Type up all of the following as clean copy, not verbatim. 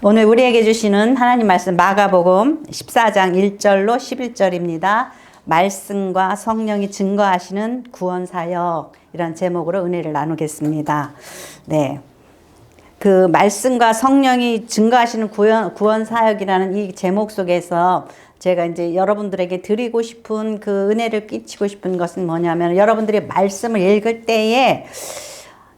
오늘 우리에게 주시는 하나님 말씀 마가복음 14장 1절로 11절입니다. 말씀과 성령이 증거하시는 구원사역, 이런 제목으로 은혜를 나누겠습니다. 네. 그 말씀과 성령이 증거하시는 구원사역이라는 이 제목 속에서 제가 이제 여러분들에게 드리고 싶은 그 은혜를 끼치고 싶은 것은 뭐냐면, 여러분들이 말씀을 읽을 때에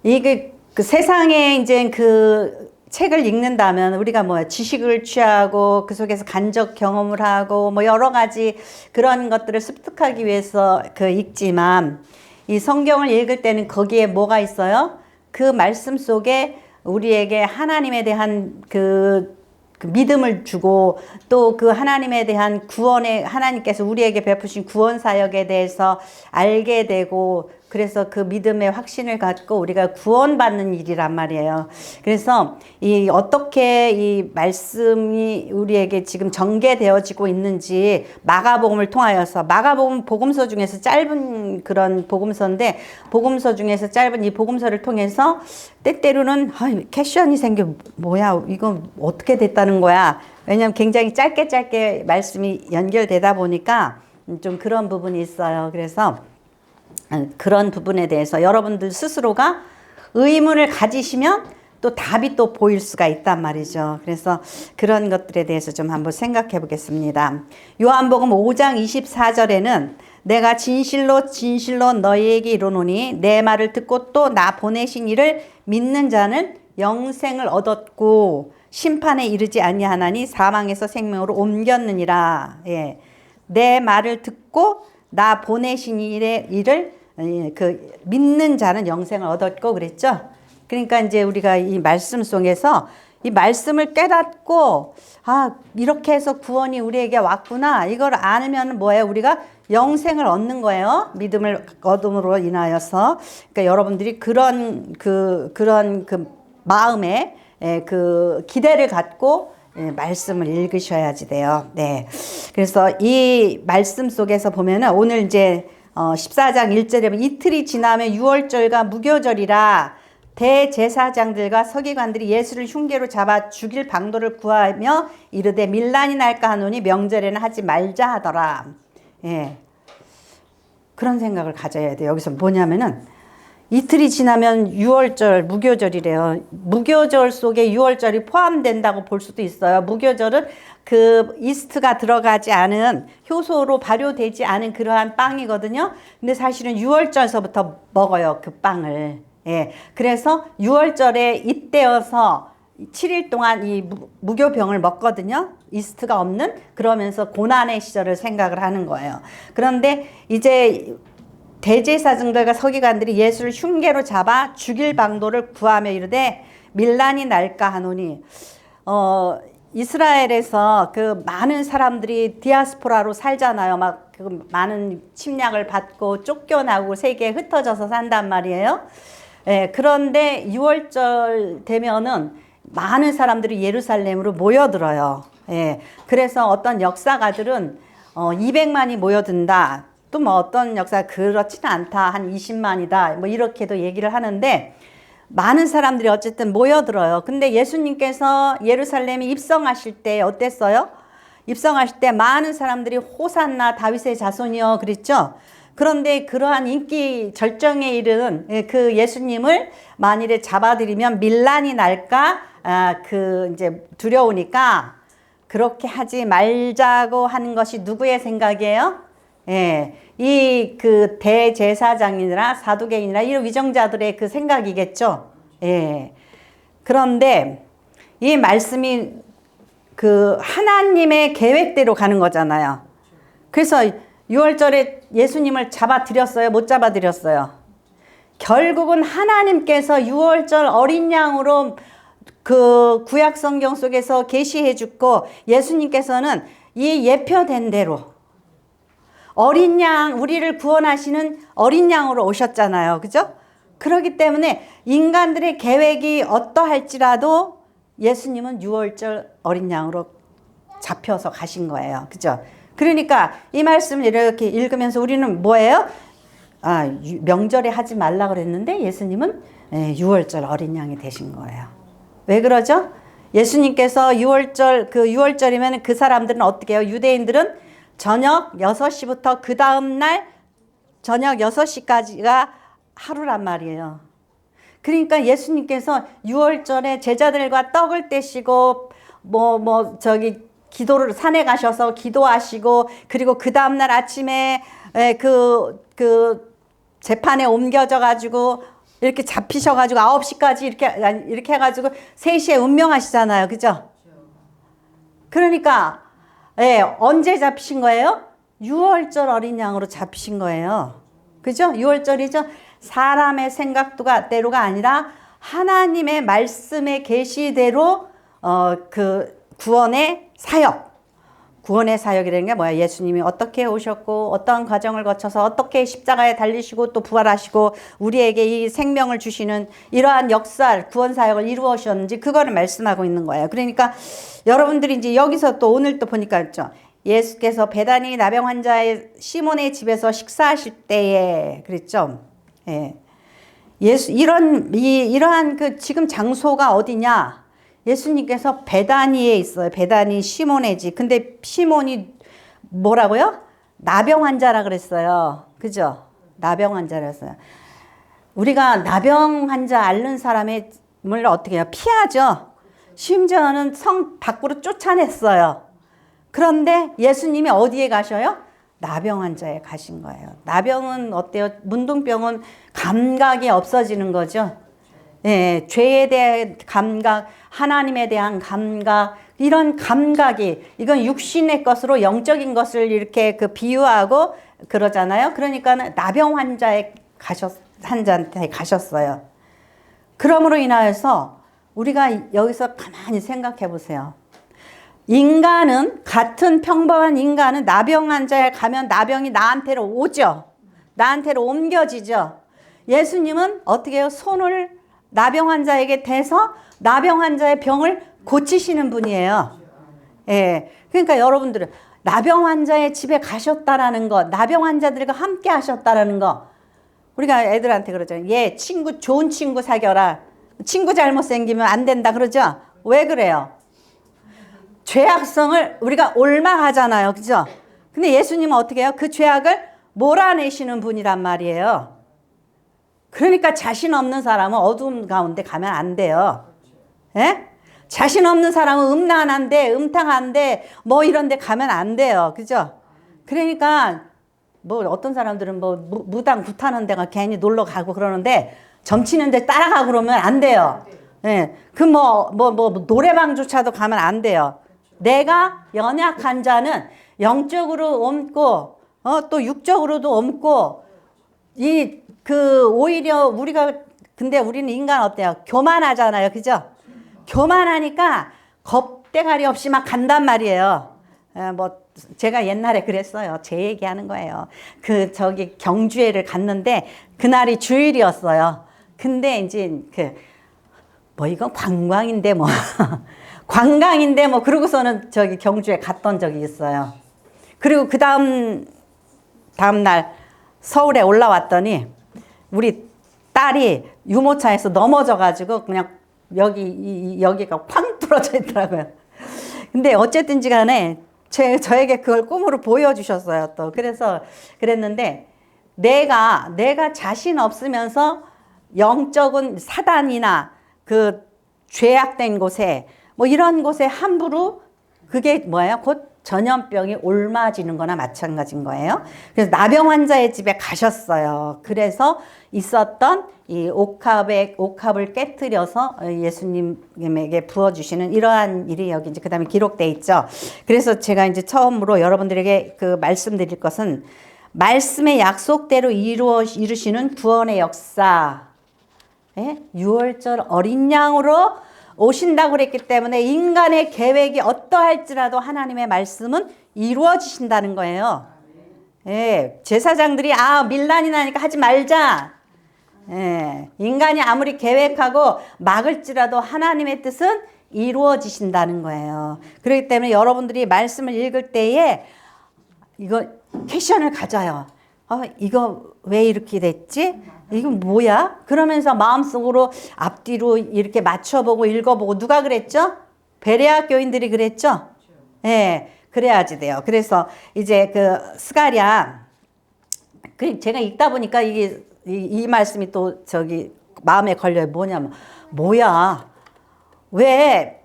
이게 그 세상에 이제 그 책을 읽는다면 우리가 뭐 지식을 취하고 그 속에서 간접 경험을 하고 뭐 여러 가지 그런 것들을 습득하기 위해서 그 읽지만, 이 성경을 읽을 때는 거기에 뭐가 있어요? 그 말씀 속에 우리에게 하나님에 대한 그 믿음을 주고, 또 그 하나님에 대한 구원의, 하나님께서 우리에게 베푸신 구원 사역에 대해서 알게 되고, 그래서 그 믿음의 확신을 갖고 우리가 구원받는 일이란 말이에요. 그래서 이 어떻게 이 말씀이 우리에게 지금 전개되어지고 있는지 마가복음을 통하여서, 마가복음 복음서 중에서 짧은 그런 복음서인데, 복음서 중에서 짧은 이 복음서를 통해서 때때로는 퀘션이 생겨. 뭐야, 이거 어떻게 됐다는 거야? 왜냐하면 굉장히 짧게 말씀이 연결되다 보니까 좀 그런 부분이 있어요. 그래서 그런 부분에 대해서 여러분들 스스로가 의문을 가지시면 또 답이 또 보일 수가 있단 말이죠. 그래서 그런 것들에 대해서 좀 한번 생각해 보겠습니다. 요한복음 5장 24절에는 내가 진실로 너희에게 이르노니 내 말을 듣고 또 나 보내신 이를 믿는 자는 영생을 얻었고 심판에 이르지 아니하나니 사망에서 생명으로 옮겼느니라. 예. 내 말을 듣고 나 보내신 이를 그 믿는 자는 영생을 얻었고 그랬죠. 그러니까 이제 우리가 이 말씀 속에서 이 말씀을 깨닫고, 이렇게 해서 구원이 우리에게 왔구나, 이걸 알면 뭐예요? 우리가 영생을 얻는 거예요. 믿음을 얻음으로 인하여서. 그러니까 여러분들이 그런 마음에 그 기대를 갖고 말씀을 읽으셔야지 돼요. 네. 그래서 이 말씀 속에서 보면은 오늘 이제 14장 1절에 보면 이틀이 지나면 유월절과 무교절이라 대제사장들과 서기관들이 예수를 흉계로 잡아 죽일 방도를 구하며 이르되 밀란이 날까 하노니 명절에는 하지 말자 하더라. 예. 그런 생각을 가져야 돼요. 여기서 뭐냐면은 이틀이 지나면 유월절, 무교절이래요. 무교절 속에 유월절이 포함된다고 볼 수도 있어요. 무교절은 그 이스트가 들어가지 않은, 효소로 발효되지 않은 그러한 빵이거든요. 근데 사실은 유월절서부터 먹어요, 그 빵을. 예. 그래서 유월절에 잇대어서 7일 동안 이 무교병을 먹거든요. 이스트가 없는. 그러면서 고난의 시절을 생각을 하는 거예요. 그런데 이제 대제사장들과 서기관들이 예수를 흉계로 잡아 죽일 방도를 구하며 이르되 밀란이 날까 하노니, 이스라엘에서 그 많은 사람들이 디아스포라로 살잖아요. 막 그 많은 침략을 받고 쫓겨나고 세계에 흩어져서 산단 말이에요. 예, 그런데 6월절 되면은 많은 사람들이 예루살렘으로 모여들어요. 예, 그래서 어떤 역사가들은 200만이 모여든다. 또 뭐 어떤 역사 그렇지는 않다, 한 20만이다, 뭐 이렇게도 얘기를 하는데, 많은 사람들이 어쨌든 모여들어요. 근데 예수님께서 예루살렘에 입성하실 때 어땠어요? 입성하실 때 많은 사람들이 호산나 다윗의 자손이여 그랬죠. 그런데 그러한 인기 절정에 이른 그 예수님을 만일에 잡아들이면 밀란이 날까 그 이제 두려우니까 그렇게 하지 말자고 하는 것이 누구의 생각이에요? 예, 이 그 대제사장이나 사두개인이나 이런 위정자들의 그 생각이겠죠. 예. 그런데 이 말씀이 그 하나님의 계획대로 가는 거잖아요. 그래서 6월절에 예수님을 잡아들였어요? 못 잡아들였어요? 결국은 하나님께서 6월절 어린 양으로 그 구약 성경 속에서 계시해 주고, 예수님께서는 이 예표된 대로 어린 양, 우리를 구원하시는 어린 양으로 오셨잖아요. 그죠? 그렇기 때문에 인간들의 계획이 어떠할지라도 예수님은 6월절 어린 양으로 잡혀서 가신 거예요. 그죠? 그러니까 이 말씀을 이렇게 읽으면서 우리는 뭐예요? 명절에 하지 말라 그랬는데 예수님은 6월절 어린 양이 되신 거예요. 왜 그러죠? 예수님께서 6월절, 그 6월절이면 그 사람들은 어떻게 해요? 유대인들은 저녁 6시부터 그 다음날 저녁 6시까지가 하루란 말이에요. 그러니까 예수님께서 6월절에 제자들과 떡을 떼시고 기도를 산에 가셔서 기도하시고, 그리고 그 다음날 아침에 그 재판에 옮겨져 가지고 이렇게 잡히셔가지고 9시까지 이렇게 해가지고 3시에 운명하시잖아요. 그죠? 그러니까, 언제 잡히신 거예요? 6월절 어린 양으로 잡히신 거예요. 그죠? 6월절이죠? 사람의 생각대로가 아니라 하나님의 말씀의 계시대로, 그 구원의 사역. 구원의 사역이라는 게 뭐야? 예수님이 어떻게 오셨고 어떠한 과정을 거쳐서 어떻게 십자가에 달리시고 또 부활하시고 우리에게 이 생명을 주시는 이러한 역사, 구원 사역을 이루어셨는지 그거를 말씀하고 있는 거예요. 그러니까 여러분들이 이제 여기서 또 오늘 또 보니까 있죠. 예수께서 베다니 나병 환자의 시몬의 집에서 식사하실 때에 그랬죠. 예. 이러한 그 지금 장소가 어디냐? 예수님께서 베다니에 있어요. 베다니 시몬의 집. 근데 시몬이 뭐라고요? 나병 환자라 그랬어요. 그죠? 나병 환자라서요. 우리가 나병 환자 앓는 사람을 어떻게 해요? 피하죠. 심지어는 성 밖으로 쫓아냈어요. 그런데 예수님이 어디에 가셔요? 나병 환자에 가신 거예요. 나병은 어때요? 문둥병은 감각이 없어지는 거죠. 예, 죄에 대한 감각, 하나님에 대한 감각, 이런 감각이, 이건 육신의 것으로 영적인 것을 이렇게 그 비유하고 그러잖아요. 그러니까 나병 환자한테 가셨어요. 그러므로 인하여서 우리가 여기서 가만히 생각해 보세요. 인간은, 같은 평범한 인간은 나병 환자에 가면 나병이 나한테로 오죠. 나한테로 옮겨지죠. 예수님은 어떻게 해요? 손을 나병 환자에게 대서 나병 환자의 병을 고치시는 분이에요. 예. 그러니까 여러분들은 나병 환자의 집에 가셨다라는 거, 나병 환자들과 함께 하셨다라는 거, 우리가 애들한테 그러잖아요. 좋은 친구 사겨라. 친구 잘못 생기면 안 된다 그러죠? 왜 그래요? 죄악성을 우리가 옮아가잖아요. 그죠? 근데 예수님은 어떻게 해요? 그 죄악을 몰아내시는 분이란 말이에요. 그러니까 자신 없는 사람은 어두움 가운데 가면 안 돼요. 예? 자신 없는 사람은 음란한데, 음탕한데, 이런 데 가면 안 돼요. 그죠? 그러니까, 어떤 사람들은 무당 굿하는 데가 괜히 놀러 가고 그러는데, 점치는 데 따라가고 그러면 안 돼요. 예. 노래방조차도 가면 안 돼요. 내가 연약한 자는 영적으로 옮고, 또 육적으로도 옮고, 오히려 근데 우리는 인간 어때요? 교만하잖아요. 그죠? 교만하니까 겁대가리 없이 막 간단 말이에요. 제가 옛날에 그랬어요. 제 얘기하는 거예요. 경주회를 갔는데, 그날이 주일이었어요. 근데 이제 이건 관광인데 관광인데 그러고서는 경주에 갔던 적이 있어요. 그리고 그 다음날 서울에 올라왔더니 우리 딸이 유모차에서 넘어져가지고 그냥 여기가 쾅 뚫어져 있더라고요. 근데 어쨌든지 간에 저에게 그걸 꿈으로 보여주셨어요. 또 그래서 그랬는데 내가 자신 없으면서 영적인 사단이나 그 죄악된 곳에 이런 곳에 함부로 그게 뭐예요? 곧 전염병이 옮아지는 거나 마찬가지인 거예요. 그래서 나병 환자의 집에 가셨어요. 그래서 있었던 이 옥합을 깨뜨려서 예수님에게 부어주시는 이러한 일이 여기 이제 그 다음에 기록되어 있죠. 그래서 제가 이제 처음으로 여러분들에게 말씀드릴 것은 말씀의 약속대로 이루시는 구원의 역사. 6월절 어린 양으로 오신다고 그랬기 때문에 인간의 계획이 어떠할지라도 하나님의 말씀은 이루어지신다는 거예요. 제사장들이 밀란이 나니까 하지 말자. 인간이 아무리 계획하고 막을지라도 하나님의 뜻은 이루어지신다는 거예요. 그렇기 때문에 여러분들이 말씀을 읽을 때에 이거 퀘션을 가져요. 이거 왜 이렇게 됐지? 이건 뭐야? 그러면서 마음속으로 앞뒤로 이렇게 맞춰보고 읽어보고 누가 그랬죠? 베레아 교인들이 그랬죠? 예, 그래야지 돼요. 그래서 이제 그 스가랴, 제가 읽다 보니까 이 말씀이 또 마음에 걸려요. 뭐냐면, 뭐야. 왜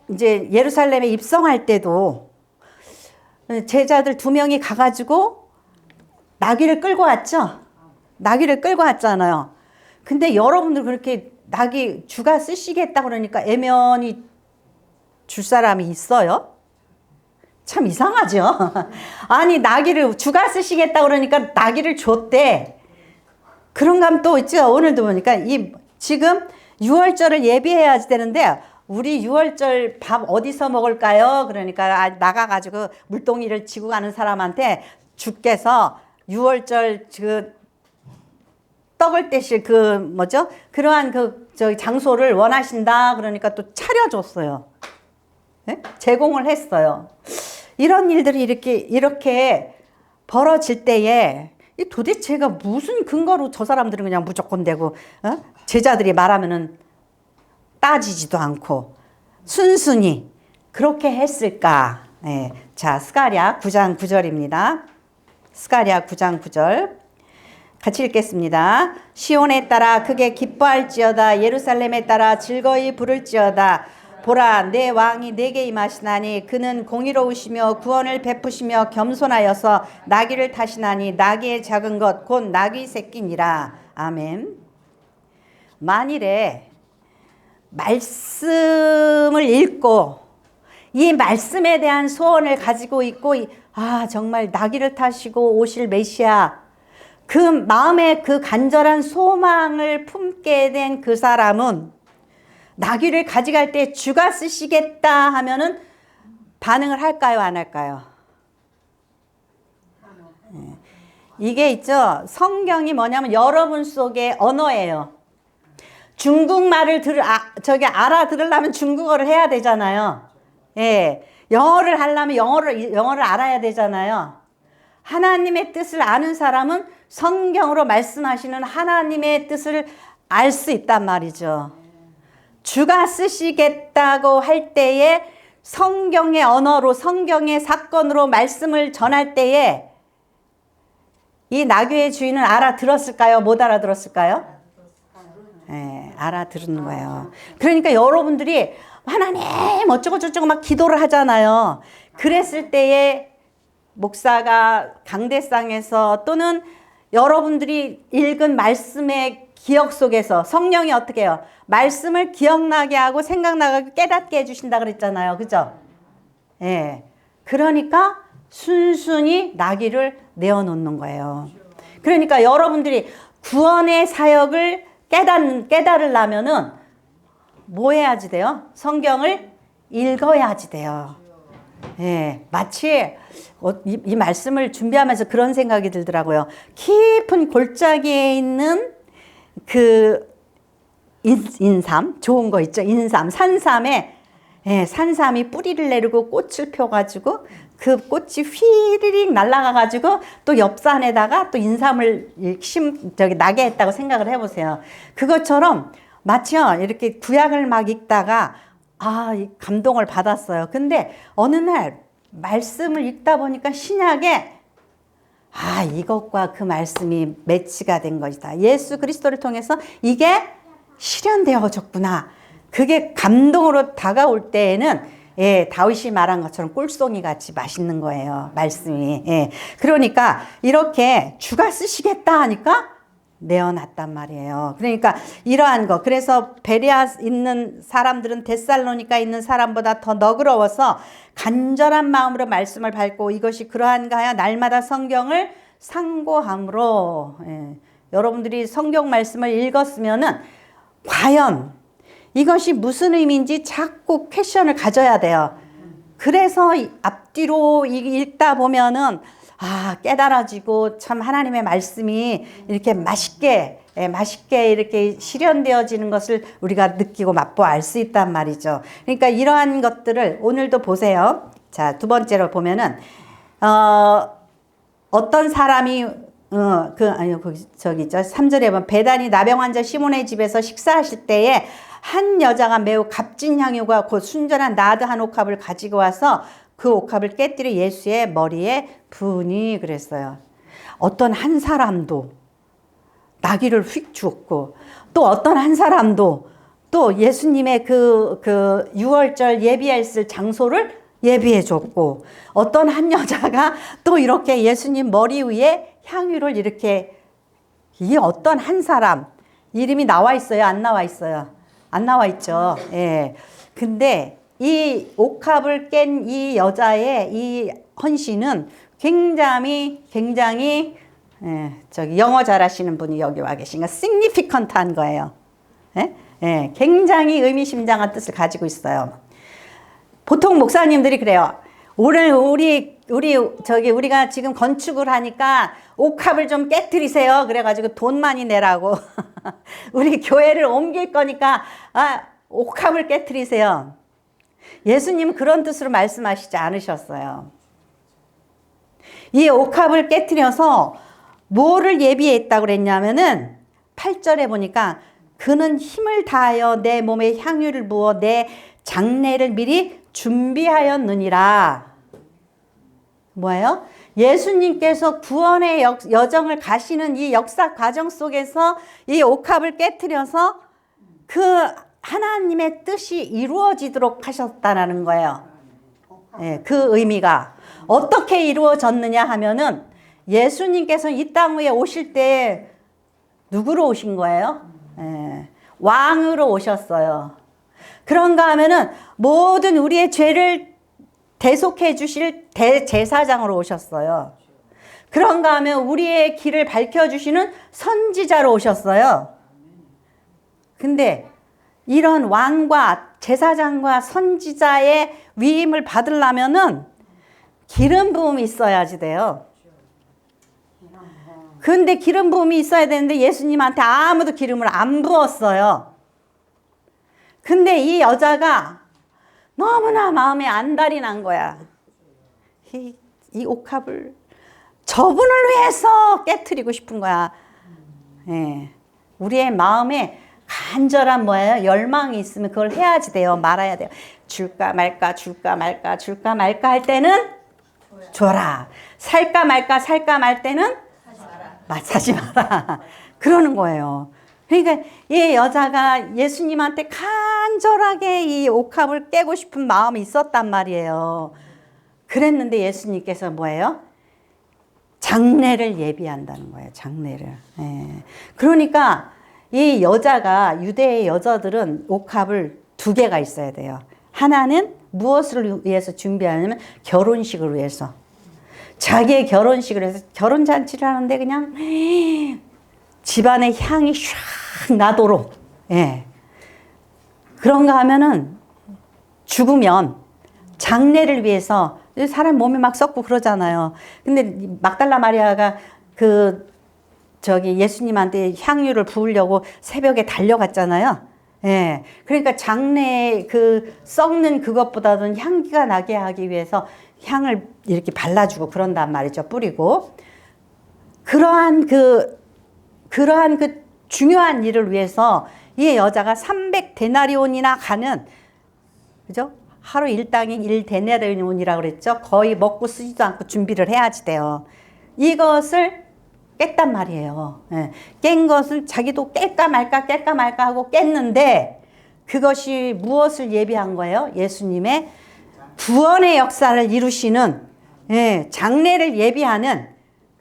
이제 예루살렘에 입성할 때도 제자들 2명이 가가지고 나귀를 끌고 왔죠? 나귀를 끌고 왔잖아요. 근데 여러분들 그렇게 주가 쓰시겠다 그러니까 애면이 줄 사람이 있어요? 참 이상하죠? 아니, 주가 쓰시겠다 그러니까 나귀를 줬대. 그런 감 또 있죠? 오늘도 보니까 지금 6월절을 예비해야 되는데, 우리 6월절 밥 어디서 먹을까요? 그러니까 나가가지고 물동이를 지고 가는 사람한테 주께서 6월절 떡을 떼실 그러한 장소를 원하신다. 그러니까 또 차려줬어요. 네? 제공을 했어요. 이런 일들이 이렇게 벌어질 때에 도대체가 무슨 근거로 저 사람들은 그냥 무조건 되고, 제자들이 말하면은 따지지도 않고 순순히 그렇게 했을까? 네. 자, 스가랴 9장 9절입니다. 스가랴 9장 9절. 같이 읽겠습니다. 시온에 따라 크게 기뻐할지어다. 예루살렘에 따라 즐거이 부를지어다. 보라, 내 왕이 내게 임하시나니 그는 공의로우시며 구원을 베푸시며 겸손하여서 나귀를 타시나니 나귀의 작은 것 곧 나귀 새끼니라. 아멘. 만일에 말씀을 읽고 이 말씀에 대한 소원을 가지고 있고, 정말 나귀를 타시고 오실 메시아, 그 마음에 그 간절한 소망을 품게 된 그 사람은 나귀를 가져갈 때 주가 쓰시겠다 하면은 반응을 할까요, 안 할까요? 이게 있죠. 성경이 뭐냐면 여러분 속의 언어예요. 중국말을 알아들으려면 중국어를 해야 되잖아요. 예. 영어를 하려면 영어를 알아야 되잖아요. 하나님의 뜻을 아는 사람은 성경으로 말씀하시는 하나님의 뜻을 알 수 있단 말이죠. 주가 쓰시겠다고 할 때에 성경의 언어로, 성경의 사건으로 말씀을 전할 때에 이 나귀의 주인은 알아들었을까요? 못 알아들었을까요? 네, 알아들은 거예요. 그러니까 여러분들이 하나님 어쩌고 저쩌고 막 기도를 하잖아요. 그랬을 때에 목사가 강대상에서 또는 여러분들이 읽은 말씀의 기억 속에서 성령이 어떻게 해요? 말씀을 기억나게 하고 생각나게 깨닫게 해주신다 그랬잖아요. 그죠? 예. 그러니까 순순히 나귀를 내어놓는 거예요. 그러니까 여러분들이 구원의 사역을 깨달으려면은 뭐 해야지 돼요? 성경을 읽어야지 돼요. 예, 마치 이 말씀을 준비하면서 그런 생각이 들더라고요. 깊은 골짜기에 있는 그 인삼, 좋은 거 있죠? 인삼, 산삼에, 예, 산삼이 뿌리를 내리고 꽃을 펴가지고 그 꽃이 휘리릭 날아가가지고 또 옆산에다가 또 인삼을 나게 했다고 생각을 해보세요. 그것처럼 마치요, 이렇게 구약을 막 읽다가 감동을 받았어요. 근데 어느 날 말씀을 읽다 보니까 신약에 이것과 그 말씀이 매치가 된 것이다. 예수 그리스도를 통해서 이게 실현되어졌구나. 그게 감동으로 다가올 때에는, 예, 다윗이 말한 것처럼 꿀송이 같이 맛있는 거예요. 말씀이. 예. 그러니까 이렇게 주가 쓰시겠다 하니까 내어놨단 말이에요. 그러니까 이러한 거. 그래서 베레아 있는 사람들은 데살로니가 있는 사람보다 더 너그러워서 간절한 마음으로 말씀을 밟고 이것이 그러한가 하여 날마다 성경을 상고함으로, 예. 여러분들이 성경 말씀을 읽었으면은 과연 이것이 무슨 의미인지 자꾸 퀘션을 가져야 돼요. 그래서 앞뒤로 읽다 보면은 깨달아지고 참 하나님의 말씀이 이렇게 맛있게 이렇게 실현되어지는 것을 우리가 느끼고 맛보아 알 수 있단 말이죠. 그러니까 이러한 것들을 오늘도 보세요. 자, 두 번째로 보면은 어떤 사람이 저기 있죠. 3절에 보면 베다니 나병 환자 시몬의 집에서 식사하실 때에 한 여자가 매우 값진 향유가 곧 순전한 나드 한 옥합을 가지고 와서 그 옥합을 깨뜨려 예수의 머리에 부으니 그랬어요. 어떤 한 사람도 나귀를 휙 주었고 또 어떤 한 사람도 또 예수님의 그 6월절 예비했을 장소를 예비해 줬고 어떤 한 여자가 또 이렇게 예수님 머리 위에 향유를 이렇게 이 어떤 한 사람 이름이 나와 있어요? 안 나와 있어요? 안 나와 있죠. 예. 근데 이 옥합을 깬 이 여자의 이 헌신은 굉장히 저기 영어 잘하시는 분이 여기 와 계신가 significant한 거예요. 예? 예. 굉장히 의미심장한 뜻을 가지고 있어요. 보통 목사님들이 그래요. 오늘 우리가 지금 건축을 하니까 옥합을 좀 깨트리세요. 그래가지고 돈 많이 내라고. 우리 교회를 옮길 거니까 옥합을 깨트리세요. 예수님은 그런 뜻으로 말씀하시지 않으셨어요. 이 옥합을 깨트려서 뭐를 예비했다고 그랬냐면은 8절에 보니까 그는 힘을 다하여 내 몸에 향유를 부어 내 장례를 미리 준비하였느니라. 뭐예요? 예수님께서 구원의 여정을 가시는 이 역사 과정 속에서 이 옥합을 깨트려서 그 하나님의 뜻이 이루어지도록 하셨다라는 거예요. 예, 그 의미가 어떻게 이루어졌느냐 하면은 예수님께서 이 땅 위에 오실 때 누구로 오신 거예요? 예, 왕으로 오셨어요. 그런가 하면은 모든 우리의 죄를 대속해 주실 대제사장으로 오셨어요. 그런가 하면 우리의 길을 밝혀주시는 선지자로 오셨어요. 근데 이런 왕과 제사장과 선지자의 위임을 받으려면은 기름 부음이 있어야지 돼요. 근데 기름 부음이 있어야 되는데 예수님한테 아무도 기름을 안 부었어요. 근데 이 여자가 너무나 마음에 안달이 난 거야. 이 옥합을 저분을 위해서 깨트리고 싶은 거야. 예. 우리의 마음에 간절한 뭐예요? 열망이 있으면 그걸 해야지 돼요. 말아야 돼요. 줄까 말까 줄까 말까 줄까 말까 할 때는 줘라. 살까 말까 살까 말 때는 사지 마라. 그러는 거예요. 그러니까 이 여자가 예수님한테 간절하게 이 옥합을 깨고 싶은 마음이 있었단 말이에요. 그랬는데 예수님께서 뭐예요? 장례를 예비한다는 거예요. 장례를. 예. 그러니까 이 여자가 유대의 여자들은 옥합을 2개가 있어야 돼요. 하나는 무엇을 위해서 준비하냐면 결혼식을 위해서. 자기의 결혼식을 해서 결혼잔치를 하는데 그냥 집안의 향이 샥 나도록. 예. 그런가 하면은 죽으면 장례를 위해서 사람 몸이 막 썩고 그러잖아요. 근데 막달라 마리아가 예수님한테 향유를 부으려고 새벽에 달려갔잖아요. 예. 그러니까 장례 썩는 그것보다는 향기가 나게 하기 위해서 향을 이렇게 발라주고 그런단 말이죠. 뿌리고. 그러한 중요한 일을 위해서 이 여자가 300데나리온이나 가는, 그죠? 하루 일당이 1데나리온이라고 그랬죠? 거의 먹고 쓰지도 않고 준비를 해야지 돼요. 이것을 깼단 말이에요. 예. 깬 것을 자기도 깰까 말까 하고 깼는데 그것이 무엇을 예비한 거예요? 예수님의 구원의 역사를 이루시는, 예, 장례를 예비하는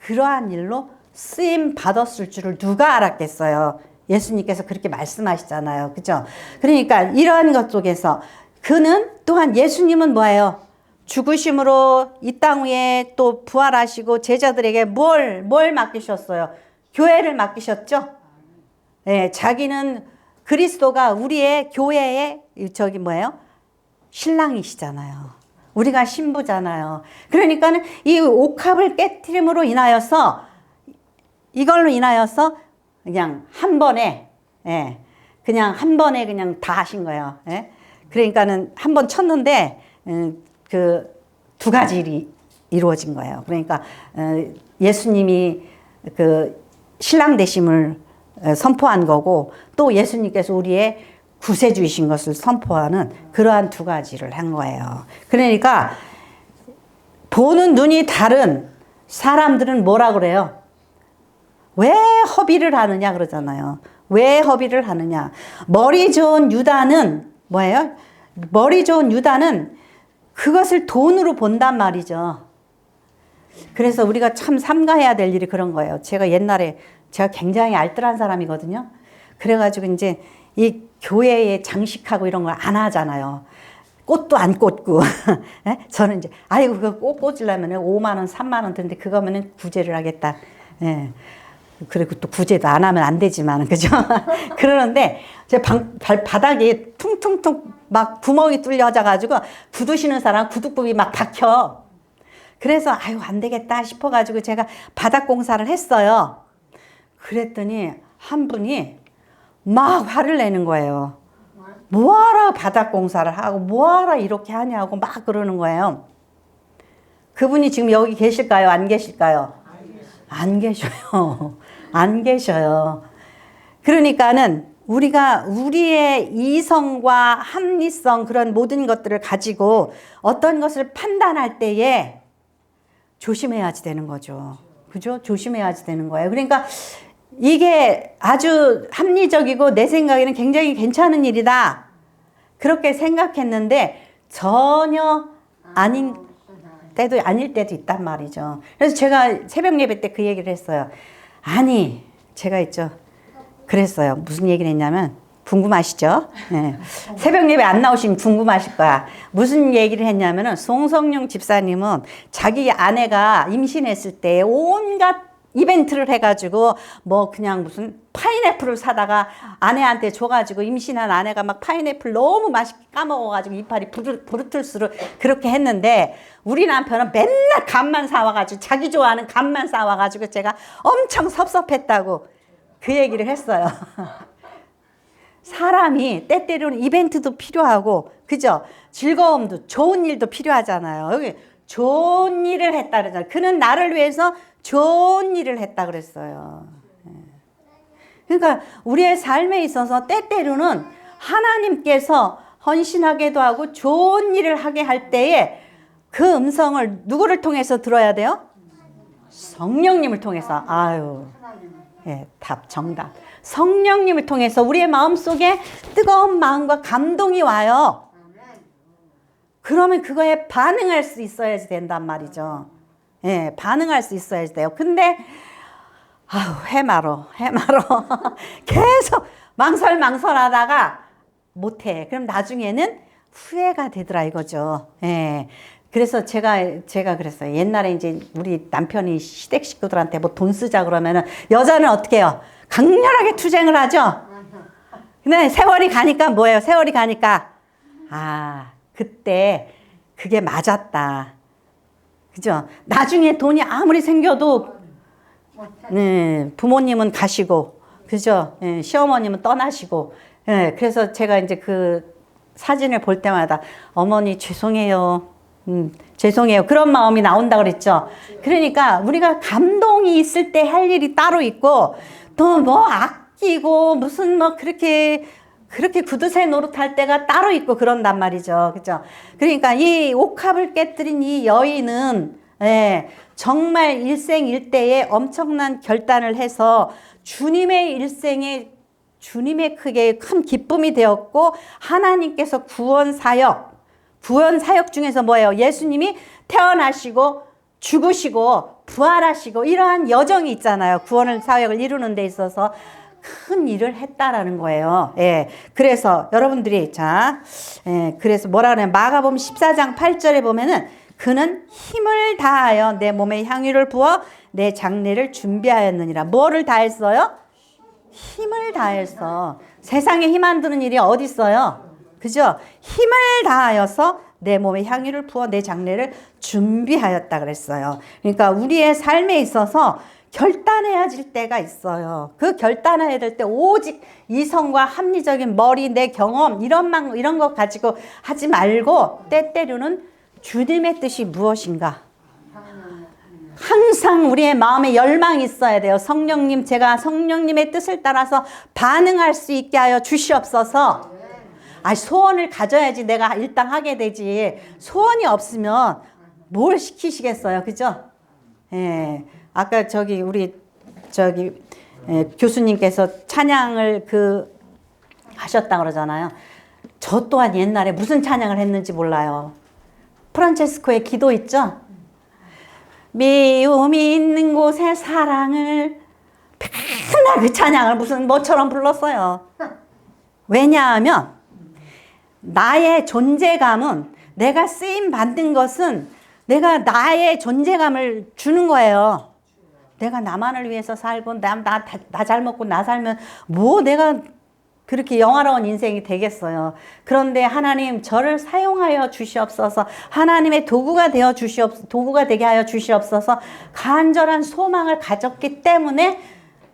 그러한 일로 쓰임 받았을 줄을 누가 알았겠어요. 예수님께서 그렇게 말씀하시잖아요. 그죠? 그러니까 이러한 것 속에서 그는 또한 예수님은 뭐예요? 죽으심으로 이 땅 위에 또 부활하시고 제자들에게 뭘 맡기셨어요? 교회를 맡기셨죠? 예, 자기는 그리스도가 우리의 교회의 신랑이시잖아요. 우리가 신부잖아요. 그러니까는 이 옥합을 깨트림으로 인하여서 이걸로 인하여서 그냥 한 번에, 예, 그냥 한 번에 그냥 다 하신 거예요. 예? 그러니까는 한 번 쳤는데 그 2가지 일이 이루어진 거예요. 그러니까 예수님이 그 신랑 되심을 선포한 거고 또 예수님께서 우리의 구세주이신 것을 선포하는 그러한 두 가지를 한 거예요. 그러니까 보는 눈이 다른 사람들은 뭐라 그래요? 왜 허비를 하느냐 그러잖아요. 왜 허비를 하느냐. 머리 좋은 유다는 뭐예요? 머리 좋은 유다는 그것을 돈으로 본단 말이죠. 그래서 우리가 참 삼가해야 될 일이 그런 거예요. 제가 옛날에 제가 굉장히 알뜰한 사람이거든요. 그래가지고 이제 이 교회에 장식하고 이런 걸 안 하잖아요. 꽃도 안 꽂고. 저는 이제, 아이고, 그거 꽃 꽂으려면 5만 원, 3만 원 드는데 그거면은 구제를 하겠다. 예. 그리고 또 구제도 안 하면 안 되지만, 그죠? 그러는데, 제 바닥에 퉁퉁퉁 막 구멍이 뚫려져가지고, 구두 신는 사람 구두굽이 막 박혀. 그래서, 아유, 안 되겠다 싶어가지고 제가 바닥 공사를 했어요. 그랬더니, 한 분이 막 화를 내는 거예요. 뭐하러 바닥 공사를 하고, 뭐하러 이렇게 하냐고 막 그러는 거예요. 그분이 지금 여기 계실까요? 안 계실까요? 안 계셔요. 안 계셔요. 그러니까는 우리가 우리의 이성과 합리성 그런 모든 것들을 가지고 어떤 것을 판단할 때에 조심해야지 되는 거죠. 그죠? 조심해야지 되는 거예요. 그러니까 이게 아주 합리적이고 내 생각에는 굉장히 괜찮은 일이다. 그렇게 생각했는데 전혀 아닌 때도 아닐 때도 있단 말이죠. 그래서 제가 새벽 예배 때 그 얘기를 했어요. 아니, 제가 있죠. 그랬어요. 무슨 얘기를 했냐면 궁금하시죠? 네. 새벽 예배 안 나오시면 궁금하실 거야. 무슨 얘기를 했냐면은 송성룡 집사님은 자기 아내가 임신했을 때 온갖 이벤트를 해가지고 뭐 그냥 무슨 파인애플을 사다가 아내한테 줘가지고 임신한 아내가 막 파인애플 너무 맛있게 까먹어가지고 이빨이 부르틀수록 그렇게 했는데 우리 남편은 맨날 감만 사와가지고 자기 좋아하는 감만 사와가지고 제가 엄청 섭섭했다고 그 얘기를 했어요. 사람이 때때로는 이벤트도 필요하고 그죠? 즐거움도 좋은 일도 필요하잖아요. 여기 좋은 일을 했다 그러잖아요. 그는 나를 위해서 좋은 일을 했다 그랬어요. 그러니까 우리의 삶에 있어서 때때로는 하나님께서 헌신하게도 하고 좋은 일을 하게 할 때에 그 음성을 누구를 통해서 들어야 돼요? 성령님을 통해서. 아유, 예, 답 정답. 성령님을 통해서 우리의 마음속에 뜨거운 마음과 감동이 와요. 그러면 그거에 반응할 수 있어야지 된단 말이죠. 예, 반응할 수 있어야지 돼요. 근데 아우, 해마로 계속 망설하다가 못해. 그럼 나중에는 후회가 되더라 이거죠. 예. 그래서 제가 그랬어요. 옛날에 이제 우리 남편이 시댁 식구들한테 뭐 돈 쓰자 그러면은 여자는 어떻게 해요? 강렬하게 투쟁을 하죠. 근데 세월이 가니까 뭐예요? 세월이 가니까 아, 그때 그게 맞았다. 그죠? 나중에 돈이 아무리 생겨도 네, 부모님은 가시고 그죠? 네, 시어머님은 떠나시고 네, 그래서 제가 이제 그 사진을 볼 때마다 어머니 죄송해요. 죄송해요. 그런 마음이 나온다 그랬죠. 그러니까 우리가 감동이 있을 때 할 일이 따로 있고 또 뭐 아끼고 무슨 뭐 그렇게 구두쇠 노릇할 때가 따로 있고 그런단 말이죠. 그죠? 그러니까 이 옥합을 깨뜨린 이 여인은 예, 정말 일생일대에 엄청난 결단을 해서 주님의 일생에 주님의 크게 큰 기쁨이 되었고 하나님께서 구원 사역 중에서 뭐예요? 예수님이 태어나시고 죽으시고 부활하시고 이러한 여정이 있잖아요. 구원을 사역을 이루는 데 있어서 큰 일을 했다라는 거예요. 예. 그래서 여러분들이 그래서 뭐라 그래요? 마가복음 14장 8절에 보면은 그는 힘을 다하여 내 몸에 향유를 부어 내 장례를 준비하였느니라. 뭐를 다했어요? 힘을 다해서. 세상에 힘 안 드는 일이 어디 있어요? 그죠? 힘을 다하여서 내 몸에 향유를 부어 내 장례를 준비하였다 그랬어요. 그러니까 우리의 삶에 있어서 결단해야 질 때가 있어요. 그 결단해야 될 때 오직 이성과 합리적인 머리, 내 경험 이런 것 가지고 하지 말고 때때로는 주님의 뜻이 무엇인가? 항상 우리의 마음에 열망이 있어야 돼요. 성령님, 제가 성령님의 뜻을 따라서 반응할 수 있게 하여 주시옵소서. 아, 소원을 가져야지 내가 일당하게 되지. 소원이 없으면 뭘 시키시겠어요. 그죠? 예. 아까 우리 교수님께서 찬양을 하셨다 그러잖아요. 저 또한 옛날에 무슨 찬양을 했는지 몰라요. 프란체스코의 기도 있죠? 미움이 있는 곳에 사랑을, 맨날 그 찬양을 무슨 뭐처럼 불렀어요. 왜냐하면 나의 존재감은, 내가 쓰임 받는 것은 내가 나의 존재감을 주는 거예요. 내가 나만을 위해서 살고 나 잘 먹고 나 살면 뭐 내가 그렇게 영화로운 인생이 되겠어요. 그런데 하나님 저를 사용하여 주시옵소서. 하나님의 도구가 되게 하여 주시옵소서. 간절한 소망을 가졌기 때문에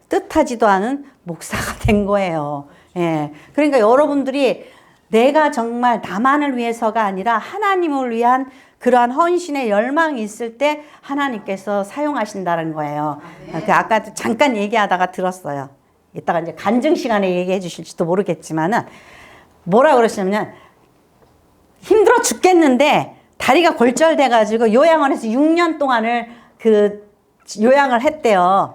뜻하지도 않은 목사가 된 거예요. 예. 그러니까 여러분들이 내가 정말 나만을 위해서가 아니라 하나님을 위한 그러한 헌신의 열망이 있을 때 하나님께서 사용하신다는 거예요. 아까 잠깐 얘기하다가 들었어요. 이따가 이제 간증 시간에 얘기해 주실지도 모르겠지만은 뭐라 그러시냐면, 힘들어 죽겠는데 다리가 골절돼 가지고 요양원에서 6년 동안을 요양을 했대요.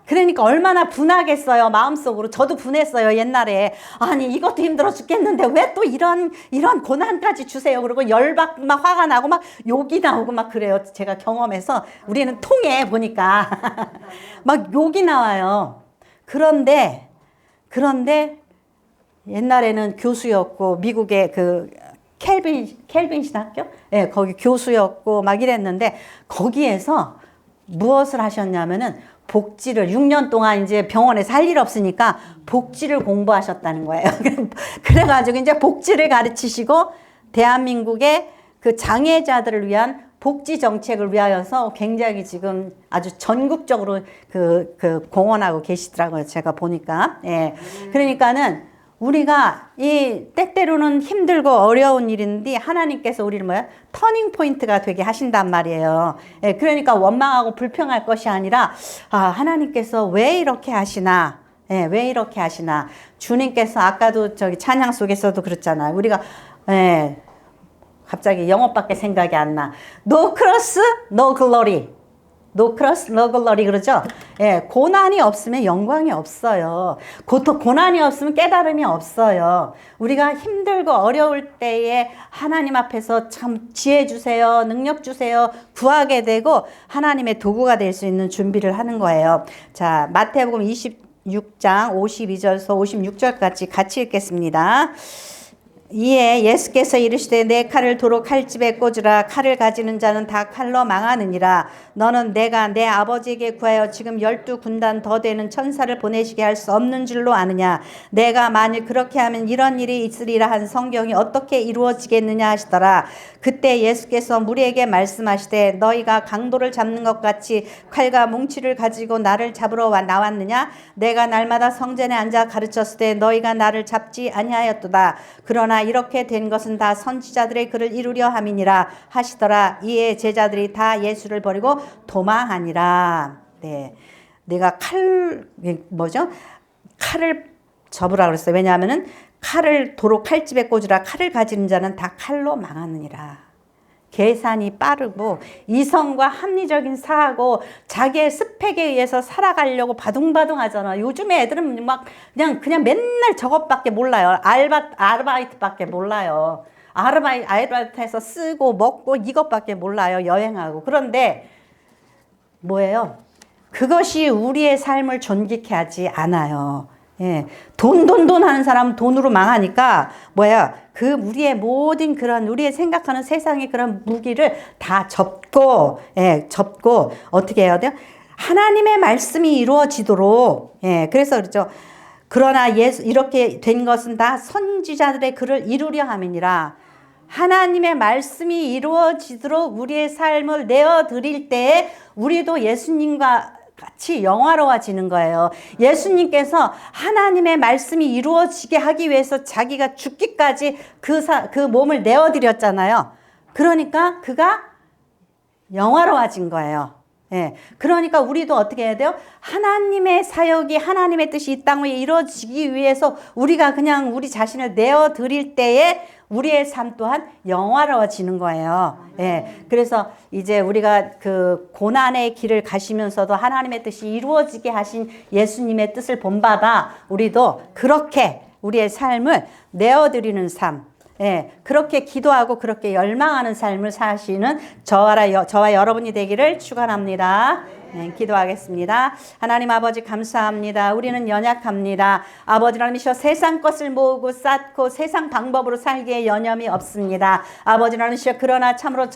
그러니까 얼마나 분하겠어요, 마음속으로. 저도 분했어요, 옛날에. 아니, 이것도 힘들어 죽겠는데 왜 또 이런 고난까지 주세요. 그리고 막 화가 나고 막 욕이 나오고 막 그래요. 제가 경험해서 우리는 통해 보니까 막 욕이 나와요. 그런데 옛날에는 교수였고, 미국의 켈빈 신학교? 예, 거기 교수였고 막 이랬는데, 거기에서 무엇을 하셨냐면은 복지를 6년 동안 이제 병원에 살 일 없으니까 복지를 공부하셨다는 거예요. 그래가지고 이제 복지를 가르치시고 대한민국의 그 장애자들을 위한 복지 정책을 위하여서 굉장히 지금 아주 전국적으로 공헌하고 계시더라고요. 제가 보니까. 예. 그러니까는 우리가 때때로는 힘들고 어려운 일인데 하나님께서 우리를 터닝 포인트가 되게 하신단 말이에요. 예, 그러니까 원망하고 불평할 것이 아니라, 하나님께서 왜 이렇게 하시나? 예, 왜 이렇게 하시나? 주님께서 아까도 찬양 속에서도 그랬잖아요. 우리가, 예, 갑자기 영어밖에 생각이 안 나. No cross, no glory. No cross, no glory 그러죠? 예, 고난이 없으면 영광이 없어요. 고난이 없으면 깨달음이 없어요. 우리가 힘들고 어려울 때에 하나님 앞에서 참 지혜 주세요, 능력 주세요 구하게 되고 하나님의 도구가 될 수 있는 준비를 하는 거예요. 자, 마태복음 26장 52절에서 56절까지 같이 읽겠습니다. 이에 예수께서 이르시되 내 칼을 도로 칼집에 꽂으라. 칼을 가지는 자는 다 칼로 망하느니라. 너는 내가 내 아버지에게 구하여 지금 12군단 더 되는 천사를 보내시게 할 수 없는 줄로 아느냐. 내가 만일 그렇게 하면 이런 일이 있으리라 한 성경이 어떻게 이루어지겠느냐 하시더라. 그때 예수께서 무리에게 말씀하시되 너희가 강도를 잡는 것 같이 칼과 뭉치를 가지고 나를 잡으러 나왔느냐. 내가 날마다 성전에 앉아 가르쳤을 때 너희가 나를 잡지 아니하였도다. 그러나 이렇게 된 것은 다 선지자들의 글을 이루려 함이니라 하시더라. 이에 제자들이 다 예수를 버리고 도망하니라. 네, 내가 칼을 접으라 그랬어요. 왜냐하면은 칼을 도로 칼집에 꽂으라. 칼을 가지는 자는 다 칼로 망하느니라. 계산이 빠르고 이성과 합리적인 사고, 자기의 스펙에 의해서 살아가려고 바둥바둥 하잖아. 요즘에 애들은 막 그냥 맨날 저것밖에 몰라요. 아르바이트밖에 몰라요. 아르바이트해서 쓰고 먹고 이것밖에 몰라요. 여행하고. 그런데 뭐예요? 그것이 우리의 삶을 존귀케 하지 않아요. 예. 돈 하는 사람은 돈으로 망하니까 우리의 모든 그런 우리의 생각하는 세상의 그런 무기를 다 접고 어떻게 해야 돼요? 하나님의 말씀이 이루어지도록. 예. 그래서 그렇죠. 그러나 이렇게 된 것은 다 선지자들의 글을 이루려 함이니라. 하나님의 말씀이 이루어지도록 우리의 삶을 내어드릴 때에 우리도 예수님과 같이 영화로워지는 거예요. 예수님께서 하나님의 말씀이 이루어지게 하기 위해서 자기가 죽기까지 그 몸을 내어드렸잖아요. 그러니까 그가 영화로워진 거예요. 예. 그러니까 우리도 어떻게 해야 돼요? 하나님의 사역이 하나님의 뜻이 이 땅 위에 이루어지기 위해서 우리가 그냥 우리 자신을 내어 드릴 때에 우리의 삶 또한 영화로워지는 거예요. 예. 그래서 이제 우리가 그 고난의 길을 가시면서도 하나님의 뜻이 이루어지게 하신 예수님의 뜻을 본받아 우리도 그렇게 우리의 삶을 내어 드리는 삶, 예, 그렇게 기도하고 그렇게 열망하는 삶을 사시는 저와 여러분이 되기를 축원합니다. 네, 기도하겠습니다. 하나님 아버지 감사합니다. 우리는 연약합니다. 아버지 하나님이시여 세상 것을 모으고 쌓고 세상 방법으로 살기에 여념이 없습니다. 아버지 하나님이시여 그러나 참으로